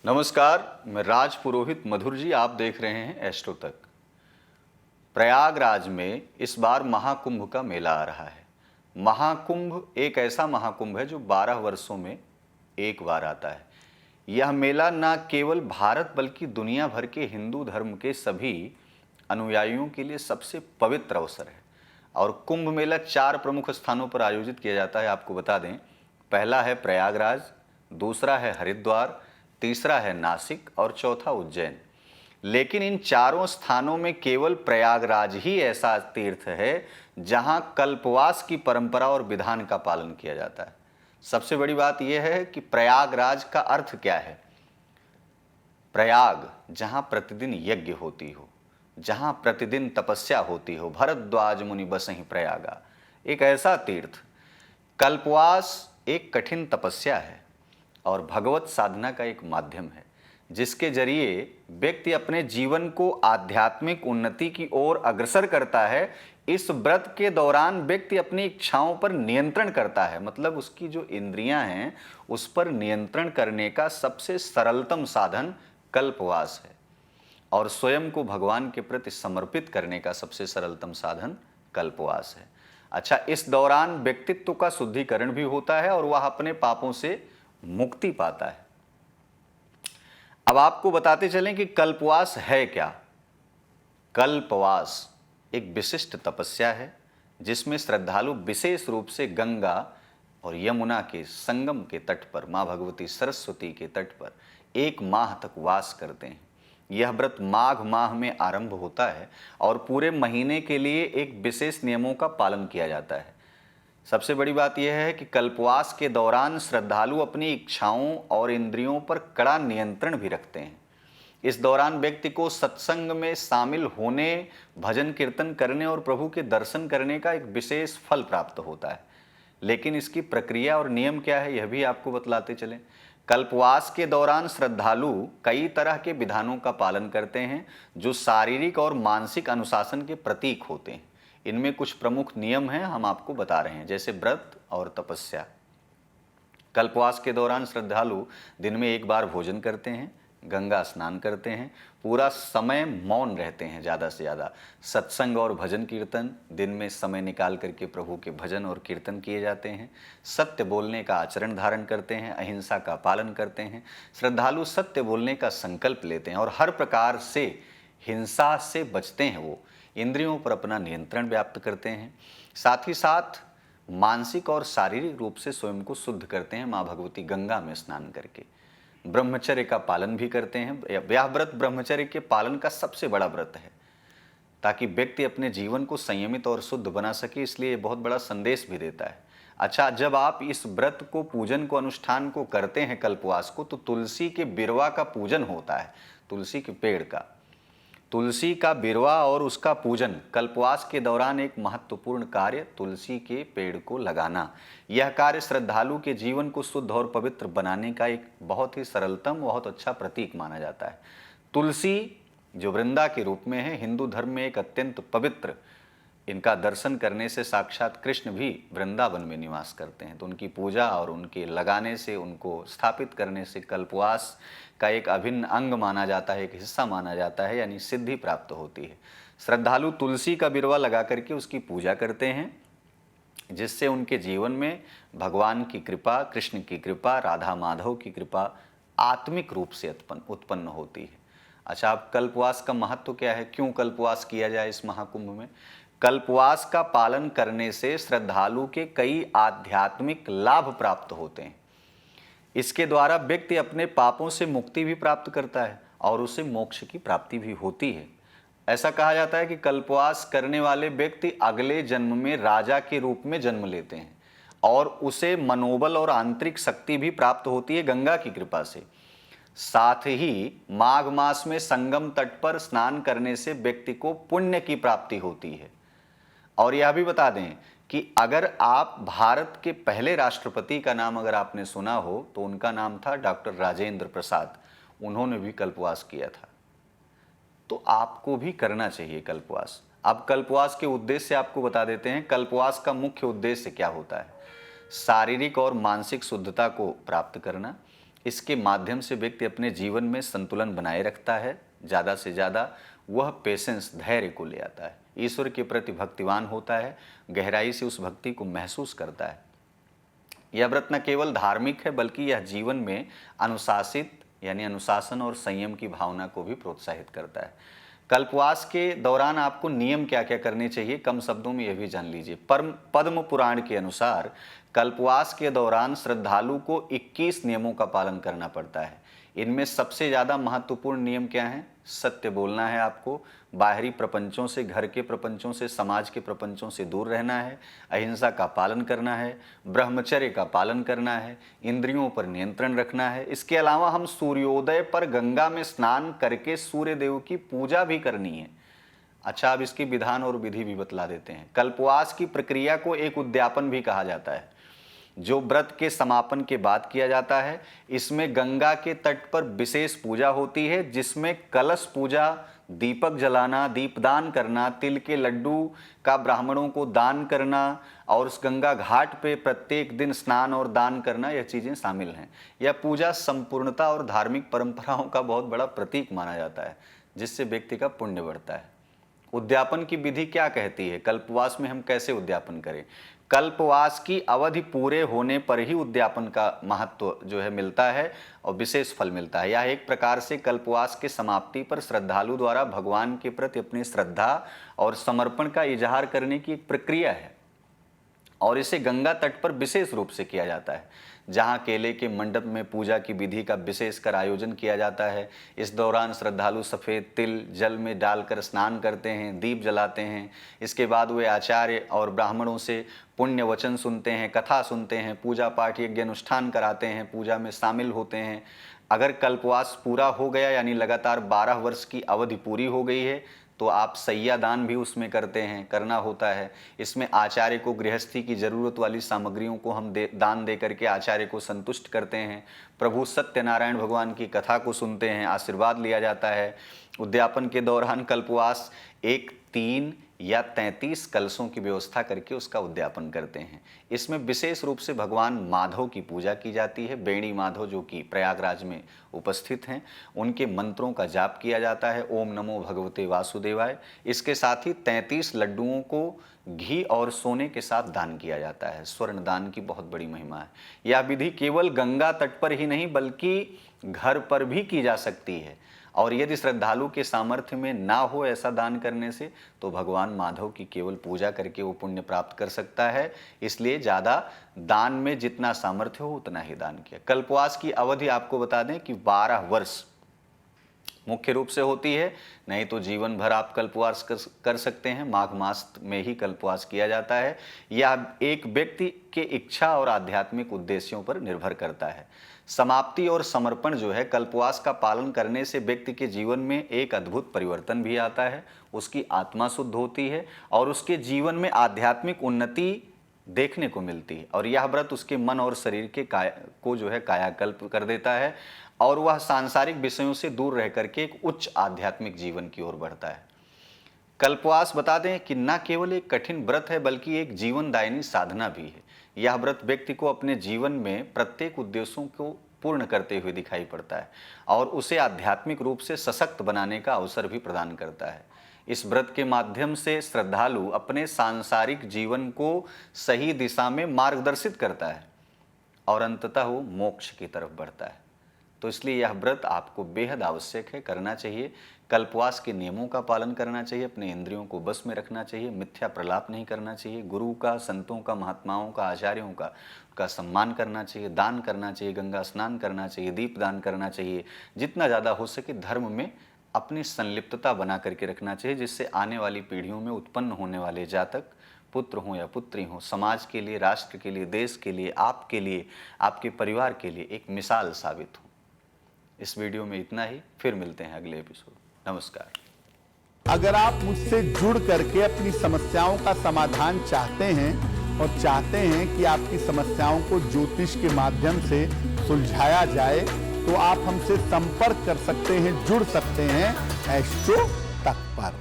नमस्कार, मैं राज पुरोहित मधुर जी। आप देख रहे हैं एस्ट्रो तक। प्रयागराज में इस बार महाकुंभ का मेला आ रहा है। महाकुंभ एक ऐसा महाकुंभ है जो 12 वर्षों में एक बार आता है। यह मेला न केवल भारत बल्कि दुनिया भर के हिंदू धर्म के सभी अनुयायियों के लिए सबसे पवित्र अवसर है। और कुंभ मेला 4 प्रमुख स्थानों पर आयोजित किया जाता है। आपको बता दें, पहला है प्रयागराज, दूसरा है हरिद्वार, तीसरा है नासिक और चौथा उज्जैन। लेकिन इन चारों स्थानों में केवल प्रयागराज ही ऐसा तीर्थ है जहां कल्पवास की परंपरा और विधान का पालन किया जाता है। सबसे बड़ी बात यह है कि प्रयागराज का अर्थ क्या है। प्रयाग, जहां प्रतिदिन यज्ञ होती हो, जहां प्रतिदिन तपस्या होती हो। भरद्वाज मुनि बसहि प्रयागा, एक ऐसा तीर्थ। कल्पवास एक कठिन तपस्या है और भगवत साधना का एक माध्यम है जिसके जरिए व्यक्ति अपने जीवन को आध्यात्मिक उन्नति की ओर अग्रसर करता है। इस व्रत के दौरान व्यक्ति अपनी इच्छाओं पर नियंत्रण करता है, मतलब उसकी जो इंद्रियां हैं उस पर नियंत्रण करने का सबसे सरलतम साधन कल्पवास है और स्वयं को भगवान के प्रति समर्पित करने का सबसे सरलतम साधन कल्पवास है। अच्छा, इस दौरान व्यक्तित्व का शुद्धिकरण भी होता है और वह अपने पापों से मुक्ति पाता है। अब आपको बताते चलें कि कल्पवास है क्या। कल्पवास एक विशिष्ट तपस्या है जिसमें श्रद्धालु विशेष रूप से गंगा और यमुना के संगम के तट पर, मां भगवती सरस्वती के तट पर 1 माह तक वास करते हैं। यह व्रत माघ माह में आरंभ होता है और पूरे महीने के लिए एक विशेष नियमों का पालन किया जाता है। सबसे बड़ी बात यह है कि कल्पवास के दौरान श्रद्धालु अपनी इच्छाओं और इंद्रियों पर कड़ा नियंत्रण भी रखते हैं। इस दौरान व्यक्ति को सत्संग में शामिल होने, भजन कीर्तन करने और प्रभु के दर्शन करने का एक विशेष फल प्राप्त होता है। लेकिन इसकी प्रक्रिया और नियम क्या है, यह भी आपको बतलाते चलें। कल्पवास के दौरान श्रद्धालु कई तरह के विधानों का पालन करते हैं जो शारीरिक और मानसिक अनुशासन के प्रतीक होते हैं। इनमें कुछ प्रमुख नियम हैं, हम आपको बता रहे हैं, जैसे व्रत और तपस्या। कल्पवास के दौरान श्रद्धालु दिन में 1 बार भोजन करते हैं, गंगा स्नान करते हैं, पूरा समय मौन रहते हैं ज़्यादा से ज़्यादा। सत्संग और भजन कीर्तन, दिन में समय निकाल करके प्रभु के भजन और कीर्तन किए जाते हैं। सत्य बोलने का आचरण धारण करते हैं, अहिंसा का पालन करते हैं। श्रद्धालु सत्य बोलने का संकल्प लेते हैं और हर प्रकार से हिंसा से बचते हैं। वो इंद्रियों पर अपना नियंत्रण व्याप्त करते हैं। साथ ही साथ मानसिक और शारीरिक रूप से स्वयं को शुद्ध करते हैं माँ भगवती गंगा में स्नान करके। ब्रह्मचर्य का पालन भी करते हैं। यह व्रत ब्रह्मचर्य के पालन का सबसे बड़ा व्रत है ताकि व्यक्ति अपने जीवन को संयमित और शुद्ध बना सके, इसलिए बहुत बड़ा संदेश भी देता है। अच्छा, जब आप इस व्रत को, पूजन को, अनुष्ठान को करते हैं कल्पवास को, तो तुलसी के बिरवा का पूजन होता है। तुलसी के पेड़ का, तुलसी का बिरवा और उसका पूजन कल्पवास के दौरान एक महत्वपूर्ण कार्य, तुलसी के पेड़ को लगाना। यह कार्य श्रद्धालु के जीवन को शुद्ध और पवित्र बनाने का एक बहुत ही सरलतम, बहुत अच्छा प्रतीक माना जाता है। तुलसी जो वृंदा के रूप में है, हिंदू धर्म में एक अत्यंत पवित्र, इनका दर्शन करने से साक्षात कृष्ण भी वृंदावन में निवास करते हैं। तो उनकी पूजा और उनके लगाने से, उनको स्थापित करने से कल्पवास का एक अभिन्न अंग माना जाता है, एक हिस्सा माना जाता है, यानी सिद्धि प्राप्त होती है। श्रद्धालु तुलसी का बिरवा लगा करके उसकी पूजा करते हैं जिससे उनके जीवन में भगवान की कृपा, कृष्ण की कृपा, राधा माधव की कृपा आत्मिक रूप से उत्पन्न होती है। अच्छा, अब कल्पवास का महत्व क्या है, क्यों कल्पवास किया जाए इस महाकुंभ में। कल्पवास का पालन करने से श्रद्धालु के कई आध्यात्मिक लाभ प्राप्त होते हैं। इसके द्वारा व्यक्ति अपने पापों से मुक्ति भी प्राप्त करता है और उसे मोक्ष की प्राप्ति भी होती है। ऐसा कहा जाता है कि कल्पवास करने वाले व्यक्ति अगले जन्म में राजा के रूप में जन्म लेते हैं और उसे मनोबल और आंतरिक शक्ति भी प्राप्त होती है गंगा की कृपा से। साथ ही माघ मास में संगम तट पर स्नान करने से व्यक्ति को पुण्य की प्राप्ति होती है। और यह भी बता दें कि अगर आप भारत के पहले राष्ट्रपति का नाम अगर आपने सुना हो तो उनका नाम था डॉक्टर राजेंद्र प्रसाद। उन्होंने भी कल्पवास किया था, तो आपको भी करना चाहिए कल्पवास। अब कल्पवास के उद्देश्य आपको बता देते हैं। कल्पवास का मुख्य उद्देश्य क्या होता है। शारीरिक और मानसिक शुद्धता को प्राप्त करना, इसके माध्यम से व्यक्ति अपने जीवन में संतुलन बनाए रखता है, ज़्यादा से ज़्यादा वह पेशेंस, धैर्य को ले आता है, ईश्वर के प्रति भक्तिवान होता है, गहराई से उस भक्ति को महसूस करता है। यह व्रत न केवल धार्मिक है बल्कि यह जीवन में अनुशासित यानी अनुशासन और संयम की भावना को भी प्रोत्साहित करता है। कल्पवास के दौरान आपको नियम क्या क्या करने चाहिए, कम शब्दों में यह भी जान लीजिए। पद्म पुराण के अनुसार कल्पवास के दौरान श्रद्धालु को 21 नियमों का पालन करना पड़ता है। इनमें सबसे ज़्यादा महत्वपूर्ण नियम क्या हैं? सत्य बोलना है आपको, बाहरी प्रपंचों से, घर के प्रपंचों से, समाज के प्रपंचों से दूर रहना है, अहिंसा का पालन करना है, ब्रह्मचर्य का पालन करना है, इंद्रियों पर नियंत्रण रखना है। इसके अलावा हम सूर्योदय पर गंगा में स्नान करके सूर्य देव की पूजा भी करनी है। अच्छा, अब इसकी विधान और विधि भी बतला देते हैं। कल्पवास की प्रक्रिया को एक उद्यापन भी कहा जाता है, जो व्रत के समापन के बाद किया जाता है। इसमें गंगा के तट पर विशेष पूजा होती है, जिसमें कलश पूजा, दीपक जलाना, दीपदान करना, तिल के लड्डू का ब्राह्मणों को दान करना और उस गंगा घाट पे प्रत्येक दिन स्नान और दान करना, यह चीज़ें शामिल हैं। यह पूजा संपूर्णता और धार्मिक परंपराओं का बहुत बड़ा प्रतीक माना जाता है, जिससे व्यक्ति का पुण्य बढ़ता है। उद्यापन की विधि क्या कहती है? कल्पवास में हम कैसे उद्यापन करें? कल्पवास की अवधि पूरे होने पर ही उद्यापन का महत्व जो है मिलता है और विशेष फल मिलता है। यह एक प्रकार से कल्पवास के समाप्ति पर श्रद्धालु द्वारा भगवान के प्रति अपनी श्रद्धा और समर्पण का इजहार करने की एक प्रक्रिया है और इसे गंगा तट पर विशेष रूप से किया जाता है, जहां केले के मंडप में पूजा की विधि का विशेषकर आयोजन किया जाता है। इस दौरान श्रद्धालु सफ़ेद तिल जल में डालकर स्नान करते हैं, दीप जलाते हैं। इसके बाद वे आचार्य और ब्राह्मणों से पुण्य वचन सुनते हैं, कथा सुनते हैं, पूजा पाठ यज्ञ अनुष्ठान कराते हैं, पूजा में शामिल होते हैं। अगर कल्पवास पूरा हो गया यानी लगातार 12 वर्ष की अवधि पूरी हो गई है तो आप सैया दान भी उसमें करना होता है। इसमें आचार्य को गृहस्थी की ज़रूरत वाली सामग्रियों को हम दान दे करके आचार्य को संतुष्ट करते हैं। प्रभु सत्यनारायण भगवान की कथा को सुनते हैं, आशीर्वाद लिया जाता है। उद्यापन के दौरान कल्पवास 1, 3 या 33 कलशों की व्यवस्था करके उसका उद्यापन करते हैं। इसमें विशेष रूप से भगवान माधव की पूजा की जाती है। बेणी माधव जो कि प्रयागराज में उपस्थित हैं, उनके मंत्रों का जाप किया जाता है, ओम नमो भगवते वासुदेवाय। इसके साथ ही 33 लड्डुओं को घी और सोने के साथ दान किया जाता है। स्वर्ण दान की बहुत बड़ी महिमा है। यह विधि केवल गंगा तट पर ही नहीं बल्कि घर पर भी की जा सकती है और यदि श्रद्धालु के सामर्थ्य में ना हो ऐसा दान करने से तो भगवान माधव की केवल पूजा करके वो पुण्य प्राप्त कर सकता है। इसलिए ज़्यादा दान में जितना सामर्थ्य हो उतना ही दान किया। कल्पवास की अवधि आपको बता दें कि 12 वर्ष मुख्य रूप से होती है, नहीं तो जीवन भर आप कल्पवास कर सकते हैं। माघ मास में ही कल्पवास किया जाता है। यह एक व्यक्ति के इच्छा और आध्यात्मिक उद्देश्यों पर निर्भर करता है। समाप्ति और समर्पण जो है, कल्पवास का पालन करने से व्यक्ति के जीवन में एक अद्भुत परिवर्तन भी आता है। उसकी आत्मा शुद्ध होती है और उसके जीवन में आध्यात्मिक उन्नति देखने को मिलती है और यह व्रत उसके मन और शरीर के को जो है कायाकल्प कर देता है और वह सांसारिक विषयों से दूर रह करके एक उच्च आध्यात्मिक जीवन की ओर बढ़ता है। कल्पवास बता दें कि न केवल एक कठिन व्रत है बल्कि एक जीवनदायिनी साधना भी है। यह व्रत व्यक्ति को अपने जीवन में प्रत्येक उद्देश्यों को पूर्ण करते हुए दिखाई पड़ता है और उसे आध्यात्मिक रूप से सशक्त बनाने का अवसर भी प्रदान करता है। इस व्रत के माध्यम से श्रद्धालु अपने सांसारिक जीवन को सही दिशा में मार्गदर्शित करता है और अंततः वो मोक्ष की तरफ बढ़ता है। तो इसलिए यह व्रत आपको बेहद आवश्यक है, करना चाहिए। कल्पवास के नियमों का पालन करना चाहिए, अपने इंद्रियों को बस में रखना चाहिए, मिथ्या प्रलाप नहीं करना चाहिए, गुरु का, संतों का, महात्माओं का, आचार्यों का सम्मान करना चाहिए, दान करना चाहिए, गंगा स्नान करना चाहिए, दीप दान करना चाहिए। जितना ज़्यादा हो सके धर्म में अपनी संलिप्तता बना करके रखना चाहिए, जिससे आने वाली पीढ़ियों में उत्पन्न होने वाले जातक, पुत्र हों या पुत्री हों, समाज के लिए, राष्ट्र के लिए, देश के लिए, आपके लिए, आपके परिवार के लिए एक मिसाल साबित हो। इस वीडियो में इतना ही, फिर मिलते हैं अगले एपिसोड। नमस्कार। अगर आप मुझसे जुड़ करके अपनी समस्याओं का समाधान चाहते हैं और चाहते हैं कि आपकी समस्याओं को ज्योतिष के माध्यम से सुलझाया जाए तो आप हमसे संपर्क कर सकते हैं, जुड़ सकते हैं एस्ट्रो तक पर।